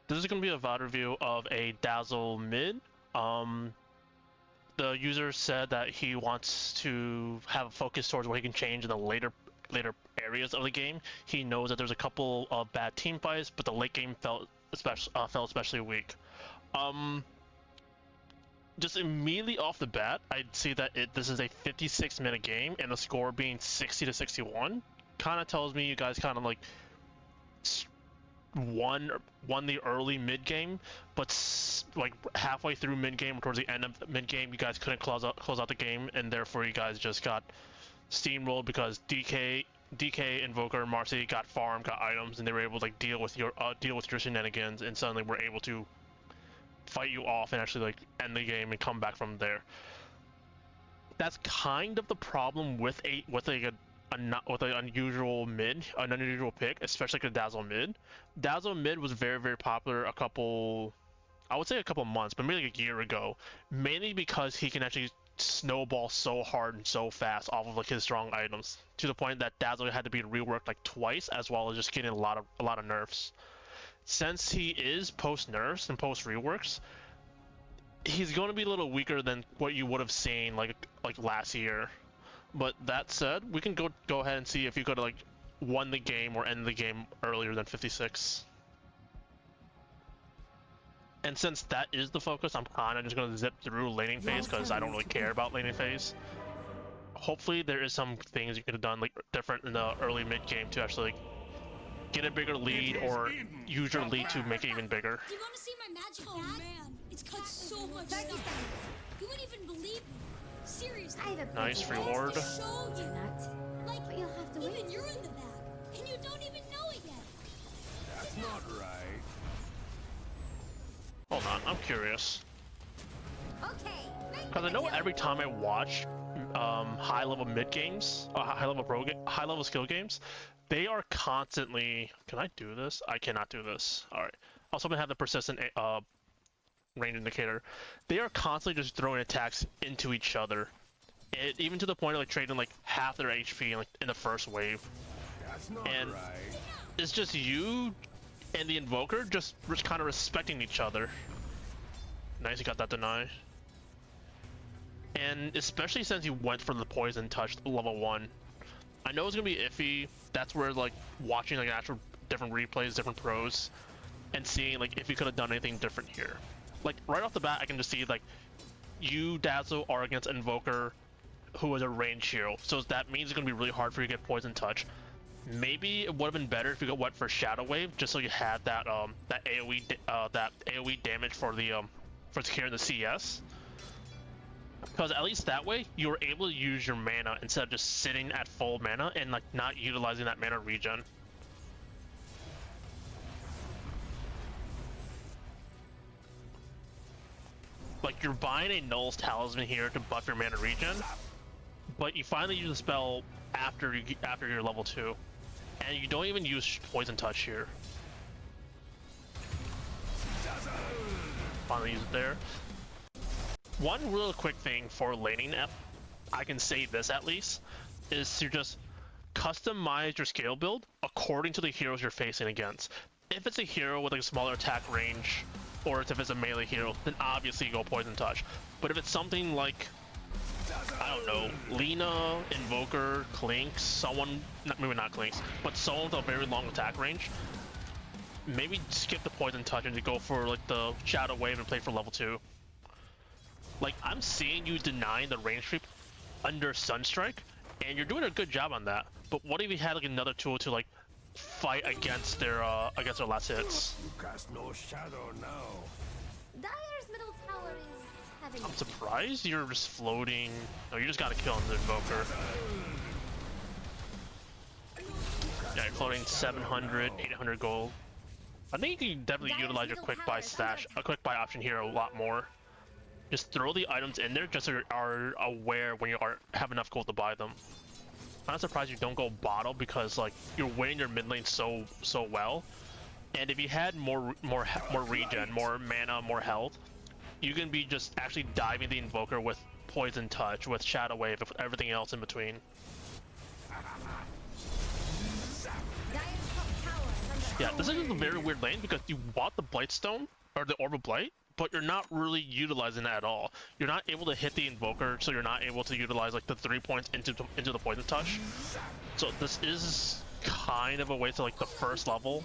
This is going to be a VOD review of a Dazzle mid. The user said that he wants to have a focus towards what he can change in the later areas of the game. He knows that there's a couple of bad team fights, but the late game felt especially weak. Just immediately off the bat, I'd see that this is a 56-minute game, and the score being 60-61 kind of tells me you guys kind of like won the early mid game, but like halfway through mid game or towards the end of mid game, you guys couldn't close out the game, and therefore you guys just got steamrolled because DK, Invoker, Marcy got farm, got items, and they were able to like deal with your shenanigans, and suddenly were able to fight you off and actually like end the game and come back from there. That's kind of the problem with an unusual pick, especially like a Dazzle mid. Dazzle mid was very popular I would say a couple months, but maybe like a year ago, mainly because he can actually snowball so hard and so fast off of like his strong items, to the point that Dazzle had to be reworked like twice, as well as just getting a lot of nerfs. Since he is post nerfs and post reworks, he's going to be a little weaker than what you would have seen like last year. But that said, we can go ahead and see if you could have like won the game or end the game earlier than 56. And since that is the focus, I'm kind of just going to zip through laning phase because I don't really care about laning phase. Hopefully there is some things you could have done like different in the early mid game to actually like get a bigger lead or use your lead to make it even bigger. Do you want to see my magic hat? Man, it's cut so much stuff. You wouldn't even believe me. Seriously. Nice reward. Show you. Like, but you'll have to wait. Even you're in the back, and you don't even know it yet. That's not right. Hold on, I'm curious. Okay. Because I know every time I watch high-level mid games, high-level skill games, they are constantly. Can I do this? I cannot do this. All right. Also, gonna have the persistent range indicator. They are constantly just throwing attacks into each other, even to the point of like trading like half their HP like in the first wave. That's not right. It's just you and the Invoker just kind of respecting each other. Nice, you got that deny. And especially since you went for the poison touch level 1, I know it's gonna be iffy. That's where like watching like actual different replays, different pros, and seeing like if you could have done anything different here. Like right off the bat, I can just see like you, Dazzle, are against Invoker, who is a range hero, so that means it's gonna be really hard for you to get poison touch. Maybe it would have been better if you went for Shadow Wave, just so you had that that AOE damage for the for securing the CS. Because at least that way you were able to use your mana instead of just sitting at full mana and like not utilizing that mana regen. Like you're buying a Null's Talisman here to buff your mana regen, but you finally use the spell after you're level 2, and you don't even use Poison Touch here. Finally use it there. One real quick thing for laning, I can say this at least, is to just customize your scale build according to the heroes you're facing against. If it's a hero with like a smaller attack range, or if it's a melee hero, then obviously you go Poison Touch. But if it's something like, I don't know, Lina, Invoker, Clinks, someone, maybe not Clinks, but someone with a very long attack range, maybe skip the Poison Touch and go for like the Shadow Wave and play for level 2. Like, I'm seeing you denying the range creep under Sunstrike, and you're doing a good job on that. But what if you had like another tool to like fight against their last hits? You cast no shadow now. Dyer's middle tower is having. I'm surprised you're just floating. No, you just gotta kill the Invoker. Yeah, you're floating 700, 800 gold. I think you can definitely utilize your quick buy option here a lot more. Just throw the items in there just so you are aware when you have enough gold to buy them. I'm not surprised you don't go bottle because like you're winning your mid lane so well, and if you had more regen, more mana, more health, you can be just actually diving the Invoker with Poison Touch, with Shadow Wave, with everything else in between. Dyer's top tower is under Yeah, this is a very weird lane because you bought the Blightstone, or the Orb of Blight, but you're not really utilizing it at all. You're not able to hit the Invoker, so you're not able to utilize like the 3 points into the Poison Touch. So this is kind of a waste of like the first level,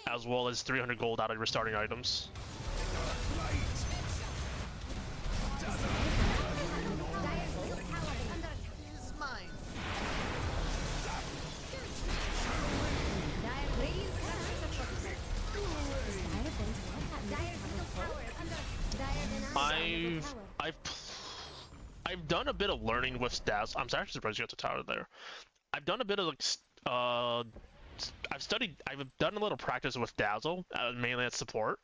as well as 300 gold out of your starting items. I've done a bit of learning with Dazzle. I'm actually surprised you got the tower there. I've done a bit of like I've done a little practice with Dazzle, mainly at support,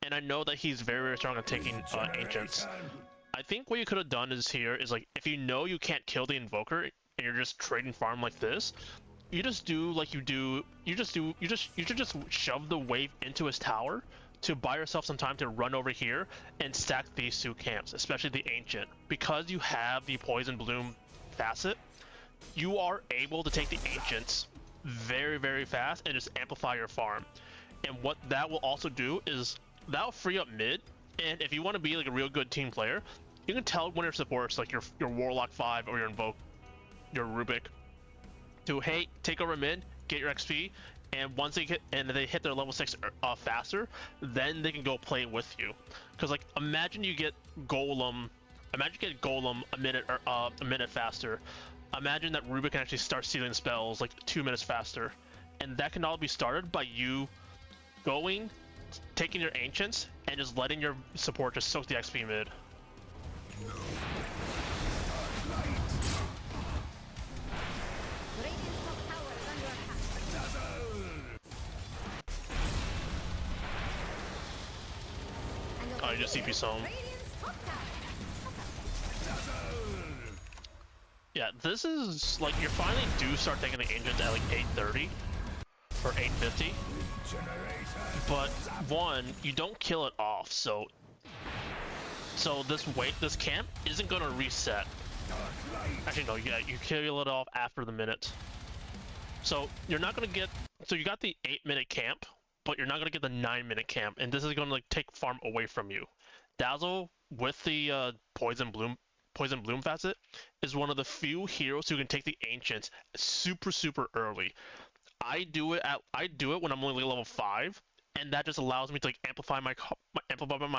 and I know that he's very, very strong at taking ancients. I think what you could have done is like, if you know you can't kill the Invoker and you're just trading farm like this, you just do like you should just shove the wave into his tower to buy yourself some time to run over here and stack these two camps, especially the ancient. Because you have the Poison Bloom facet, you are able to take the ancients very, very fast and just amplify your farm. And what that will also do is that'll free up mid, and if you want to be like a real good team player, you can tell one of your supports, like your Warlock 5 or your Invoke, your Rubik, to hey, take over mid, get your XP, and once they hit their level 6 faster, then they can go play with you. Because like, imagine you get Golem a minute faster. Imagine that Rubik can actually start sealing spells like 2 minutes faster, and that can all be started by you going, taking your ancients, and just letting your support just soak the XP mid. Oh, you just CP some. Yeah, this is like, you finally do start taking the ancients at like 8:30 or 8:50. But one, you don't kill it off, so this camp isn't gonna reset. Actually no, yeah, you kill it off after the minute. So you're not gonna get, so you got the 8-minute camp, but you're not gonna get the 9-minute camp, and this is gonna like take farm away from you. Dazzle with the Poison Bloom facet is one of the few heroes who can take the ancients super early. I do it when I'm only level 5, and that just allows me to like amplify my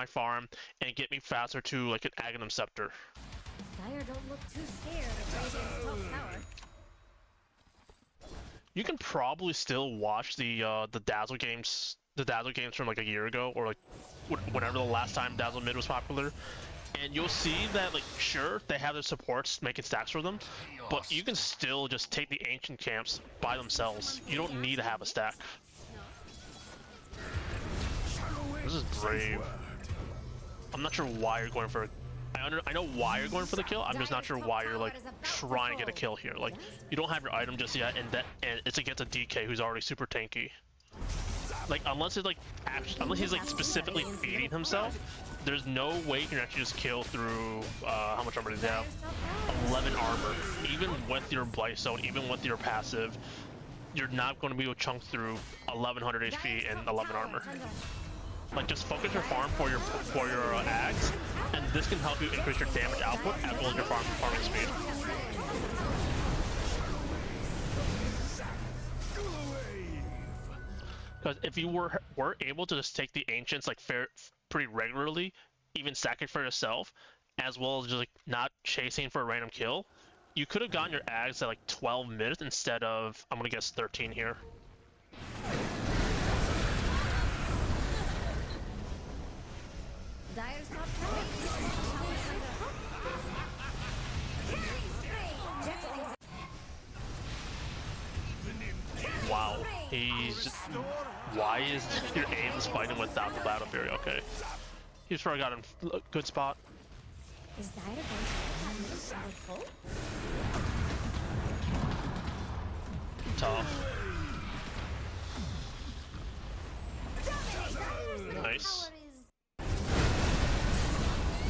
farm and get me faster to like an Aghanim Scepter. Dire don't look too scared of Radiant's top tower. You can probably still watch the Dazzle games from like a year ago, or like whenever the last time Dazzle mid was popular, and you'll see that like, sure, they have their supports making stacks for them, but you can still just take the ancient camps by themselves. You don't need to have a stack. This is brave. I'm not sure why you're going for. I know why you're going for the kill. I'm just not sure why you're like trying to get a kill here. Like, you don't have your item just yet, and it's against a DK who's already super tanky. Like, unless he's like specifically feeding himself, there's no way you can actually just kill through how much armor does he have? 11 armor. Even with your Blightstone, even with your passive, you're not going to be able to chunk through 1100 HP and 11 armor. Like, just focus your farm for your Ags, and this can help you increase your damage output as well as your farming speed. Because if you were able to just take the ancients like pretty regularly, even stack it for yourself, as well as just like not chasing for a random kill, you could have gotten your Ags at like 12 minutes instead of, I'm gonna guess 13 here. Dire's top tower. Wow, why is your aim's fighting without the Battle Fury? Okay, he's probably got a good spot. Is Dire going to have full? Tough. Nice.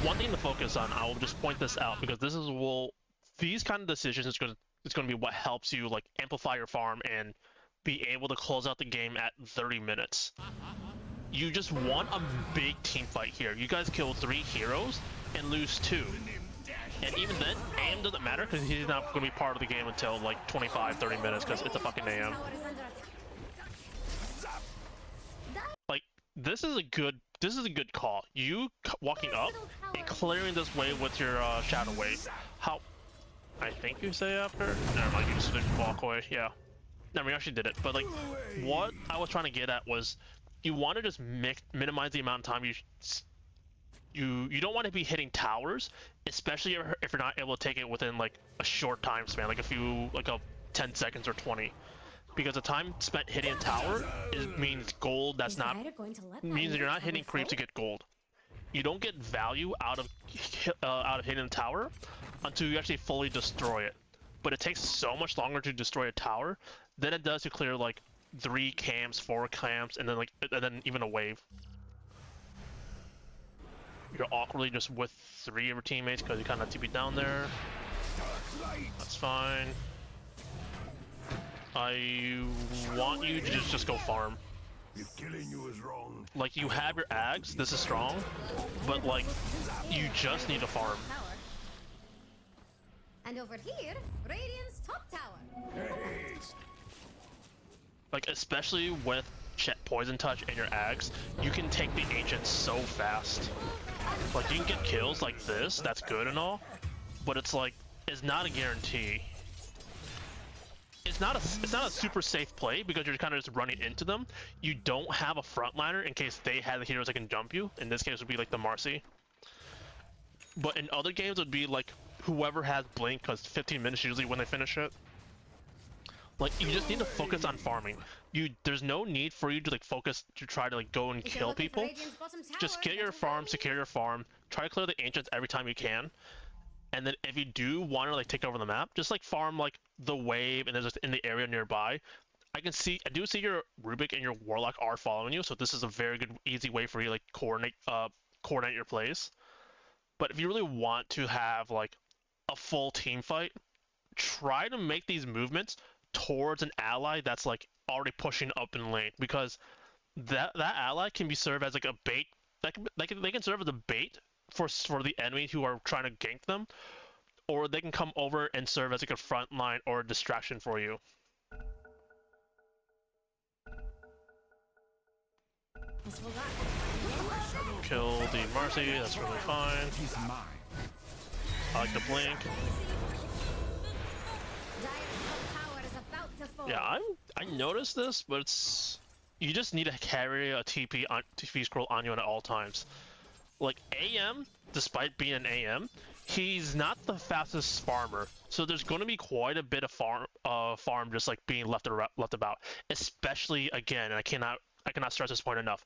One thing to focus on, I will just point this out because this is these kind of decisions is going to be what helps you like amplify your farm and be able to close out the game at 30 minutes. You just want a big team fight here. You guys kill 3 heroes and lose 2. And even then, AM doesn't matter because he's not going to be part of the game until like 25-30 minutes because it's a fucking AM. Like, this is a good call. You walking up and clearing this wave with your Shadow Wave. How? I think you say after? Never mind, you just didn't walk away. Yeah. Never, you actually did it. But like, what I was trying to get at was, you want to just minimize the amount of time you don't want to be hitting towers, especially if you're not able to take it within like a short time span, like a 10 seconds or 20. Because the time spent hitting a tower means gold. That's not means that you're not hitting creeps to get gold. You don't get value out of hitting a tower until you actually fully destroy it. But it takes so much longer to destroy a tower than it does to clear like 3 camps, 4 camps, and then even a wave. You're awkwardly just with 3 of your teammates because you kind of TP down there. That's fine. I want you to just go farm. If killing you is wrong. Like, you have your ags, this is strong, but like, you just need to farm. And over here, Radiant's top tower. Hey. Like, especially with Poison Touch and your ags, you can take the Ancients so fast. Like, you can get kills like this, that's good and all, but it's like, it's not a guarantee. It's not a super safe play because you're kind of just running into them. You don't have a frontliner in case they have the heroes that can jump you. In this case, it would be like the Marcy. But in other games, it would be like whoever has Blink, because 15 minutes usually when they finish it. Like, you just need to focus on farming. There's no need for you to like focus to try to like go and kill people. Just get your farm, secure your farm, try to clear the Ancients every time you can. And then if you do want to like take over the map, just like farm like the wave and then just in the area nearby. I do see your Rubik and your Warlock are following you, so this is a very good, easy way for you to like coordinate your plays. But if you really want to have like a full team fight, try to make these movements towards an ally that's like already pushing up in lane, because that ally can be served as like a bait. They can serve as a bait for the enemy who are trying to gank them, or they can come over and serve as like a front line or a distraction for you. Kill the Marcy, that's really fine. I like the blink. Yeah, I noticed this, but you just need to carry a TP scroll on you at all times. Like, AM, despite being an AM, he's not the fastest farmer, so there's going to be quite a bit of farm just like being left about. Especially, again, and I cannot stress this point enough,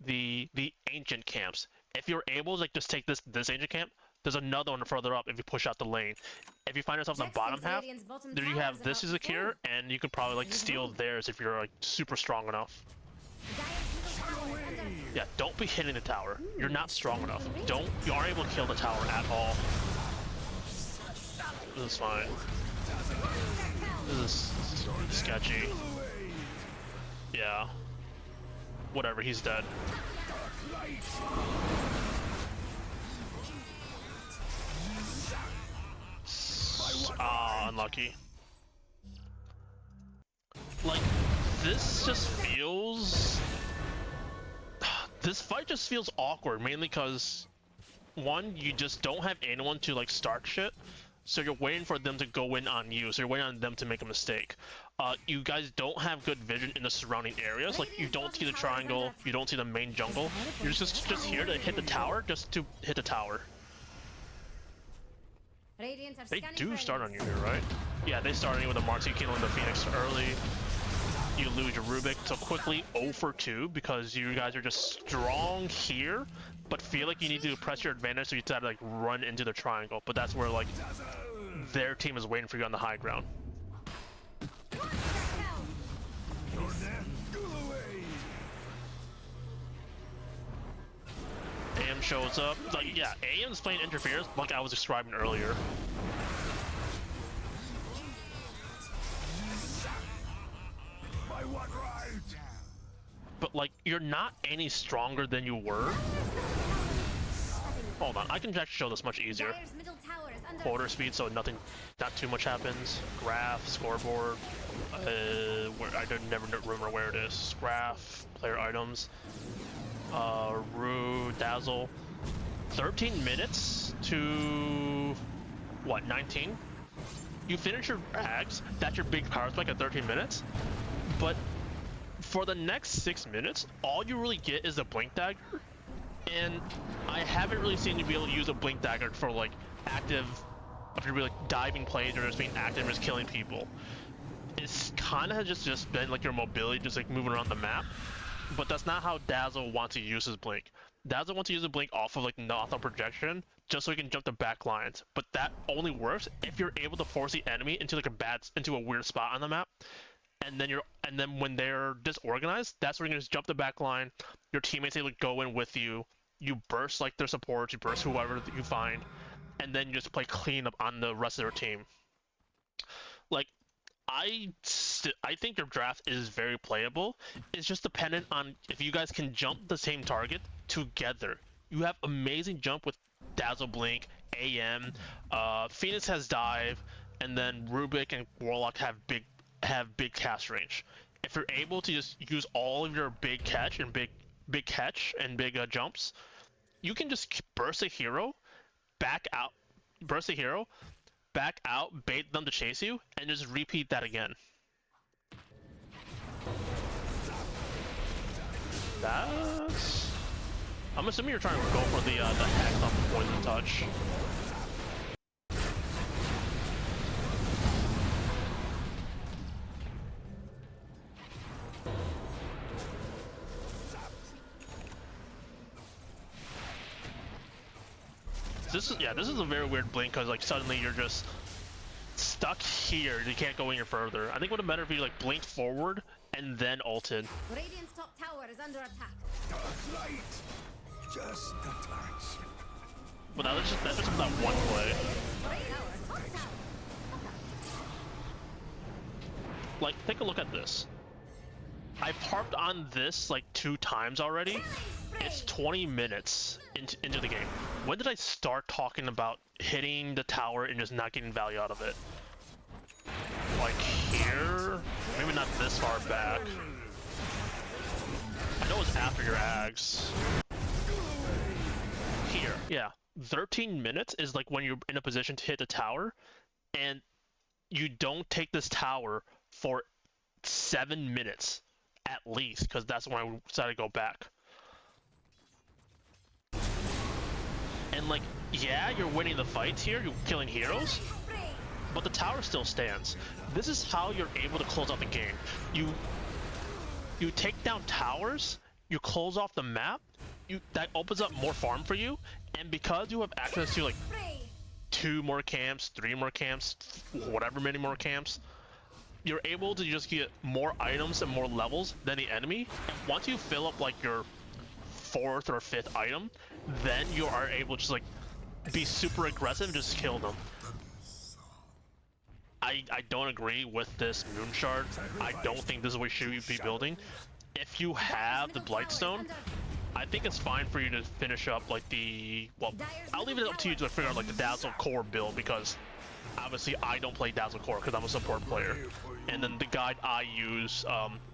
the ancient camps. If you're able to like just take this ancient camp, there's another one further up if you push out the lane. If you find yourself in the bottom half, there you have this as a cure, and you could probably like steal theirs if you're like super strong enough. Yeah, don't be hitting the tower. You're not strong enough. You aren't able to kill the tower at all. This is fine. This is sketchy. Yeah. Whatever, he's dead. Ah, unlucky. Like, this just feels... This fight just feels awkward, mainly because, one, you just don't have anyone to, like, start shit, so you're waiting for them to go in on you, so you're waiting on them to make a mistake. You guys don't have good vision in the surrounding areas, like, you don't see the triangle, you don't see the main jungle, you're just here to hit the tower, just to hit the tower. They do start on you here, right? Yeah, they start on you with a Marcy killing the Phoenix early. You lose your Rubik so quickly, 0 for 2, because you guys are just strong here, but feel like you need to press your advantage, so you decide to like run into the triangle. But that's where like their team is waiting for you on the high ground. AM shows up. Like, yeah, AM's playing interference like I was describing earlier. but like you're not any stronger than you were. Hold on, I can actually show this much easier. Dire's middle tower is under Quarter speed, so not too much happens. Graph, scoreboard. Where I don't never remember where it is. Graph, player items. Rue, Dazzle. 13 minutes to what? 19. You finish your ags. That's your big power spike at 13 minutes. But for the next 6 minutes, all you really get is a blink dagger. And I haven't really seen you be able to use a blink dagger for like active, if you're really like diving plays or just being active and just killing people. It's kind of just been like your mobility, just like moving around the map. But that's not how Dazzle wants to use his blink. Dazzle wants to use a blink off of like knockdown projection, just so he can jump the back lines. But that only works if you're able to force the enemy into like into a weird spot on the map. And then when they're disorganized, that's where you can just jump the back line. Your teammates able to go in with you. You burst like their supports, you burst whoever that you find, and then you just play cleanup on the rest of their team. Like, I think your draft is very playable. It's just dependent on if you guys can jump the same target together. You have amazing jump with Dazzle Blink, AM, Phoenix has dive, and then Rubik and Warlock have big cast range. If you're able to just use all of your big catch and big jumps, you can just burst a hero, back out, bait them to chase you, and just repeat that again. I'm assuming you're trying to go for the hex off the poison touch. This is a very weird blink because like suddenly you're just stuck here. You can't go any further. I think it would have been better if you like blinked forward and then ulted. Radiant's top tower is under attack. Dark light. Just a touch. But that's just that one play. Top tower. Like, take a look at this. I've harped on this like 2 times already. It's 20 minutes into the game. When did I start talking about hitting the tower and just not getting value out of it? Like here? Maybe not this far back. I know it's after your ags. Here, yeah. 13 minutes is like when you're in a position to hit the tower, and you don't take this tower for 7 minutes at least, because that's when I decided to go back. And like, yeah, you're winning the fights here, you're killing heroes, but the tower still stands. This is how you're able to close out the game. You take down towers, you close off the map, that opens up more farm for you, and because you have access to like 2 more camps, 3 more camps, whatever many more camps, you're able to just get more items and more levels than the enemy. And once you fill up like your 4th or 5th item, then you are able to just like be super aggressive and just kill them. I don't agree with this moon shard. I don't think this is what you should be building. If you have the Blightstone, I think it's fine for you to finish up like well, I'll leave it up to you to figure out like the Dazzle core build, because obviously I don't play Dazzle core because I'm a support player. And then the guide I use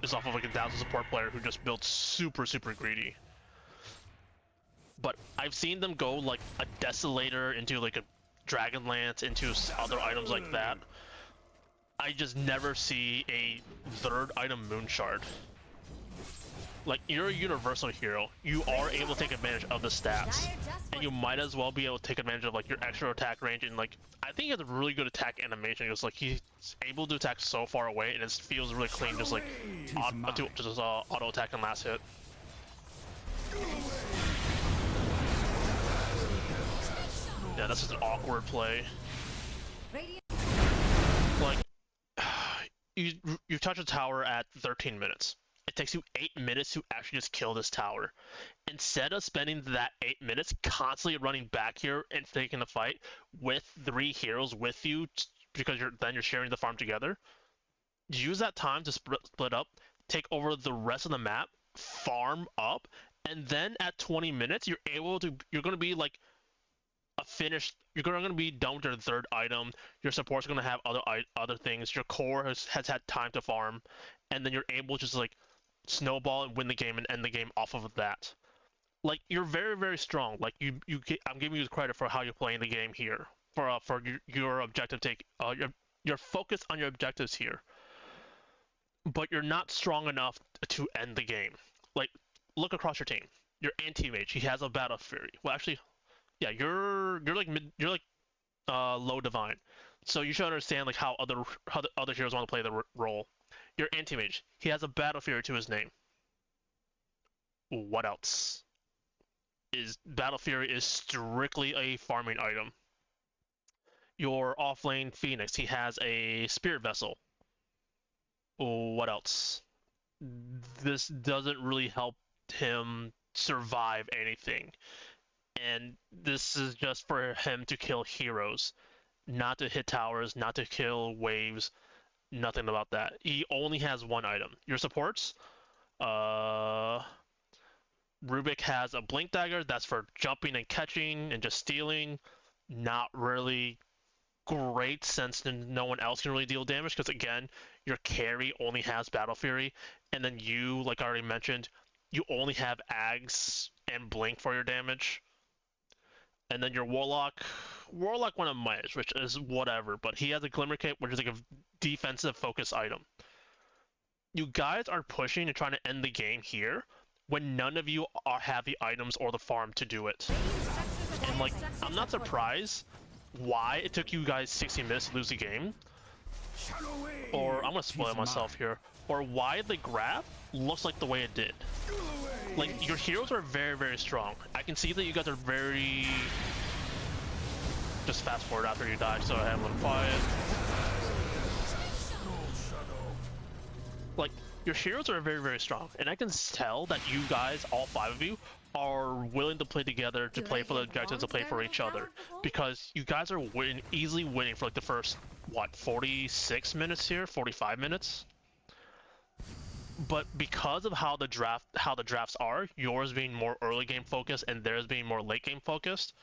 is off of like a Dazzle support player who just builds super greedy. But I've seen them go like a Desolator into like a Dragonlance into other items like that. I just never see a 3rd item Moonshard. Like, you're a universal hero. You are able to take advantage of the stats. And you might as well be able to take advantage of like your extra attack range, and like, I think he has a really good attack animation. It's like he's able to attack so far away and it feels really clean, just like auto attack and last hit. Yeah, that's just an awkward play. Like, you touch a tower at 13 minutes. It takes you 8 minutes to actually just kill this tower. Instead of spending that 8 minutes constantly running back here and taking the fight with 3 heroes with you, because you're sharing the farm together, use that time to split up, take over the rest of the map, farm up, and then at 20 minutes you're going to be like you're going to be done with your third item. Your support's going to have other things. Your core has had time to farm, and then you're able to just like snowball and win the game and end the game off of that. Like, you're very, very strong. Like, I'm giving you the credit for how you're playing the game here, for your objective your focus on your objectives here. But you're not strong enough to end the game. Like, look across your team. Your anti-mage, he has a Battle Fury. Well, actually, yeah, you're like low divine, so you should understand like how the other heroes want to play the role. Your anti-mage, he has a Battle Fury to his name. What else? Battle Fury is strictly a farming item. Your offlane Phoenix, he has a Spirit Vessel. What else? This doesn't really help him survive anything. And this is just for him to kill heroes, not to hit towers, not to kill waves, nothing about that. He only has one item. Your supports, Rubik has a Blink Dagger, that's for jumping and catching and just stealing. Not really great since no one else can really deal damage, because again, your carry only has Battle Fury, and then you, like I already mentioned, you only have Ags and Blink for your damage. And then your Warlock went on Might, which is whatever, but he has a Glimmer Cape, which is like a defensive focus item. You guys are pushing and trying to end the game here when none of you have the items or the farm to do it. And like, I'm not surprised why it took you guys 60 minutes to lose the game. Or I'm gonna spoil myself here. Or why the graph looks like the way it did. Like, your heroes are very, very strong. I can see that you guys are very... Just fast forward after you die, so I have them quiet. Like, your heroes are very, very strong. And I can tell that you guys, all 5 of you, are willing to play together, to play for the objectives, to play for each other. Because you guys are easily winning for like the first, what, 46 minutes here? 45 minutes? But because of how the drafts are, yours being more early game focused and theirs being more late game focused,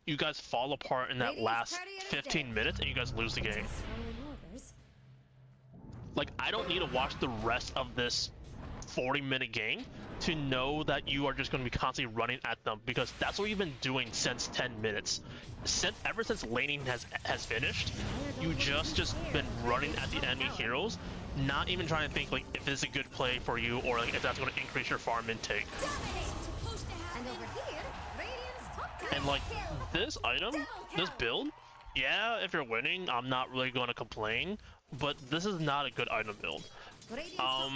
you guys fall apart in that last 15 minutes and you guys lose the game. Like, I don't need to watch the rest of this 40-minute game to know that you are just going to be constantly running at them, because that's what you've been doing since 10 minutes. Ever since laning has finished, you just been running at the enemy heroes, not even trying to think like if it's a good play for you or like if that's going to increase your farm intake. And like, this item, this build, yeah, if you're winning, I'm not really going to complain, but this is not a good item build. I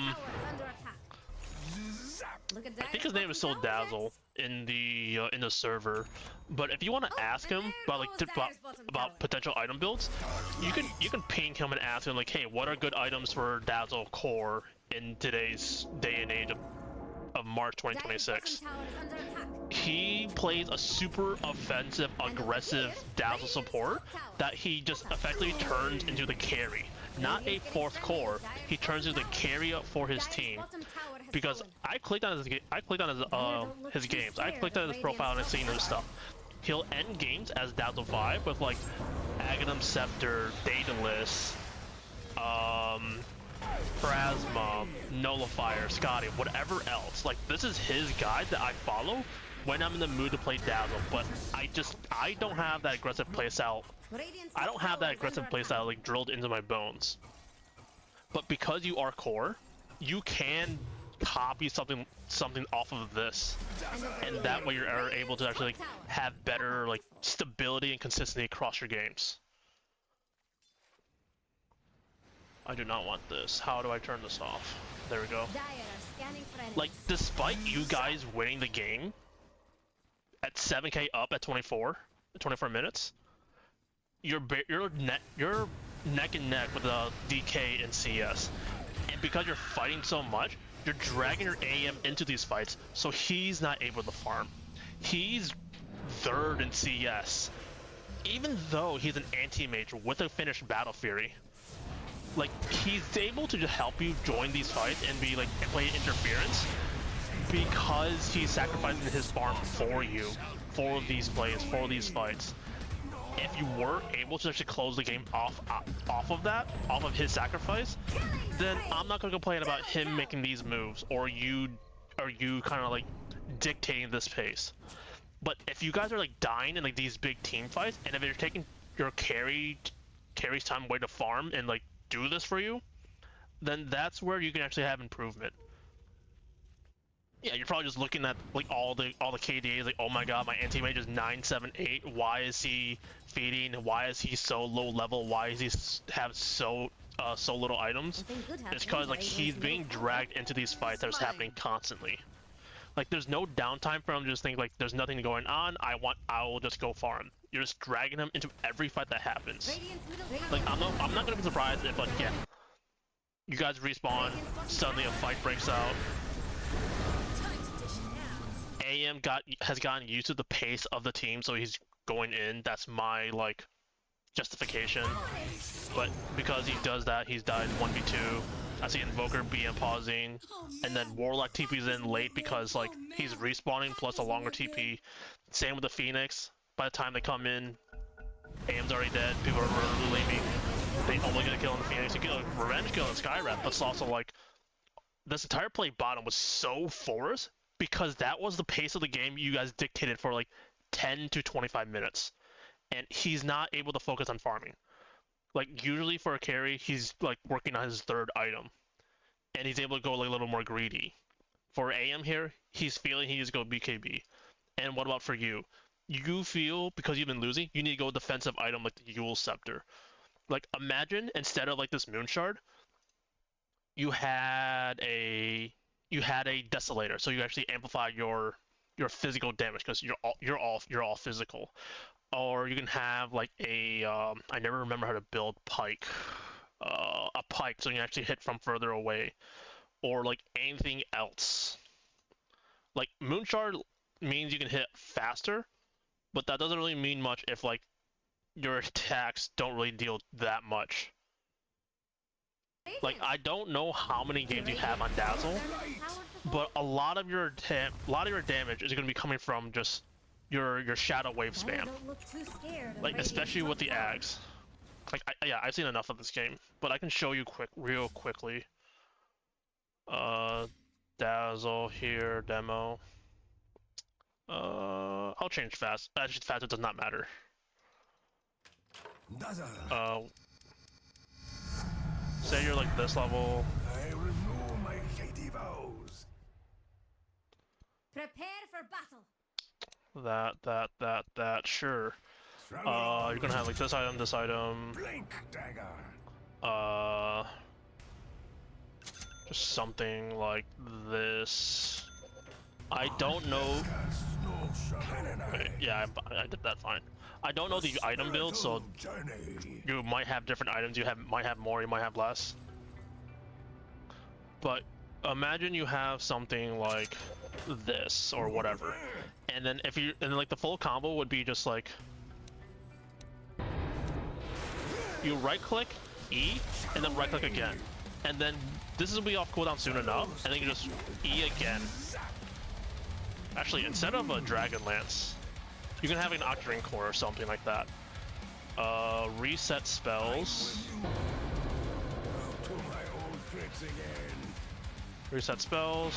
think his name is still Dazzle in the server, but if you want to ask him about about potential item builds, you can ping him and ask him like, hey, what are good items for Dazzle core in today's day and age of March 2026? He plays a super offensive, aggressive Dazzle support that he just effectively turns into the carry. Not a fourth core, he turns into the carry up for his team. Because I clicked on his games, I clicked on his profile and I've seen his stuff. He'll end games as Dazzle 5 with like Aghanim Scepter, Daedalus, Phrasma, Nullifier, Scotty, whatever else. Like, this is his guide that I follow when I'm in the mood to play Dazzle, but I don't have that aggressive playstyle. I don't have that aggressive playstyle like drilled into my bones. But because you are core, you can copy something off of this, and that way you're able to actually like have better like stability and consistency across your games. I do not want this. How do I turn this off? There we go. Like, despite you guys winning the game at 7k up at 24 minutes, you're neck and neck with the DK and CS, and because you're fighting so much, you're dragging your AM into these fights, so he's not able to farm. He's third in CS, even though he's an anti-mage with a finished Battle Fury. Like, he's able to just help you join these fights and be like, play interference because he's sacrificing his farm for you, for these plays, for these fights. If you were able to actually close the game off of his sacrifice, then I'm not gonna complain about him making these moves or you kind of like dictating this pace. But if you guys are like dying in like these big team fights, and if you're taking your carry's time away to farm and like do this for you, then that's where you can actually have improvement. Yeah, you're probably just looking at like all the KDAs, like, oh my god, my anti-mage is 978. Why is he feeding? Why is he so low level? Why does he have so little items? It's because like he's being dragged into these fights that are happening constantly. Like, there's no downtime for him to just think like there's nothing going on. I will just go farm. You're just dragging him into every fight that happens. Like, I'm not gonna be surprised if like, yeah, you guys respawn, suddenly a fight breaks out. AM has gotten used to the pace of the team, so he's going in. That's my like justification. But because he does that, he's died 1v2. I see Invoker BM pausing, and then Warlock TP's in late because like he's respawning plus a longer TP. Same with the Phoenix. By the time they come in, AM's already dead. People are leaving. They only get a kill on the Phoenix. You get a revenge kill on Skywrath, but it's also like this entire play bottom was so forced because that was the pace of the game you guys dictated for like 10 to 25 minutes, and he's not able to focus on farming. Like, usually for a carry, he's like working on his third item, and he's able to go like, a little more greedy. For AM here, he's feeling he needs to go BKB. And what about for you? You feel, because you've been losing, you need to go defensive item like the Yule Scepter. Like, imagine instead of like this Moon Shard, you had a Desolator, so you actually amplify your physical damage because you're all physical. Or you can have like a I never remember how to build Pike, a Pike, so you can actually hit from further away, or like anything else. Like Moonshard means you can hit faster, but that doesn't really mean much if like your attacks don't really deal that much. Like, I don't know how many games you have on Dazzle, but a lot of your damage is going to be coming from just your Shadow Wave spam. Like, especially with the Ags. Like, yeah, I've seen enough of this game, but I can show you real quickly. Dazzle here, demo. I'll change fast. Actually, fast, it does not matter. Say you're like this level. I renew my lady vows. Prepare for battle. That, sure. You're gonna have like this item. Blink dagger. Just something like this. I don't know. Wait, yeah, I did that fine. I don't know the item build, so you might have different items. You might have more, you might have less. But imagine you have something like this or whatever, and then like the full combo would be just like you right click E and then right click again, and then this will be off cooldown soon enough, and then you just E again. Actually, instead of a Dragon Lance, you can have an Octarine Core or something like that. Reset spells. Reset spells.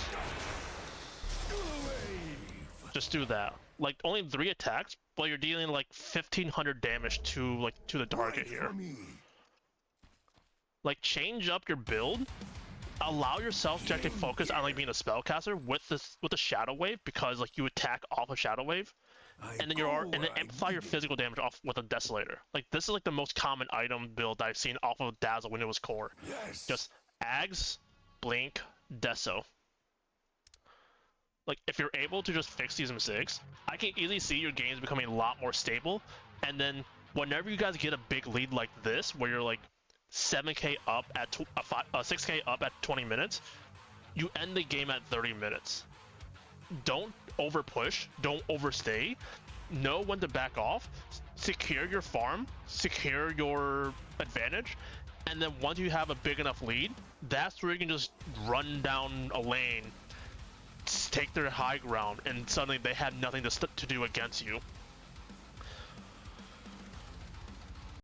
Just do that. Like, only 3 attacks, but you're dealing like 1500 damage to the target here. Like, change up your build. Allow yourself to actually focus on like being a spellcaster with the Shadow Wave, because like you attack off of Shadow Wave, and then amplify your physical damage off with a Desolator. Like, this is like the most common item build I've seen off of Dazzle when it was core. Yes. Just Ags, Blink, Deso. Like, if you're able to just fix these mistakes, I can easily see your games becoming a lot more stable. And then whenever you guys get a big lead like this, where you're like 7k up at 6k up at 20 minutes, you end the game at 30 minutes. Don't over push, don't overstay, know when to back off, secure your farm, secure your advantage, And then once you have a big enough lead, that's where you can just run down a lane, take their high ground, and suddenly they have nothing to do against you.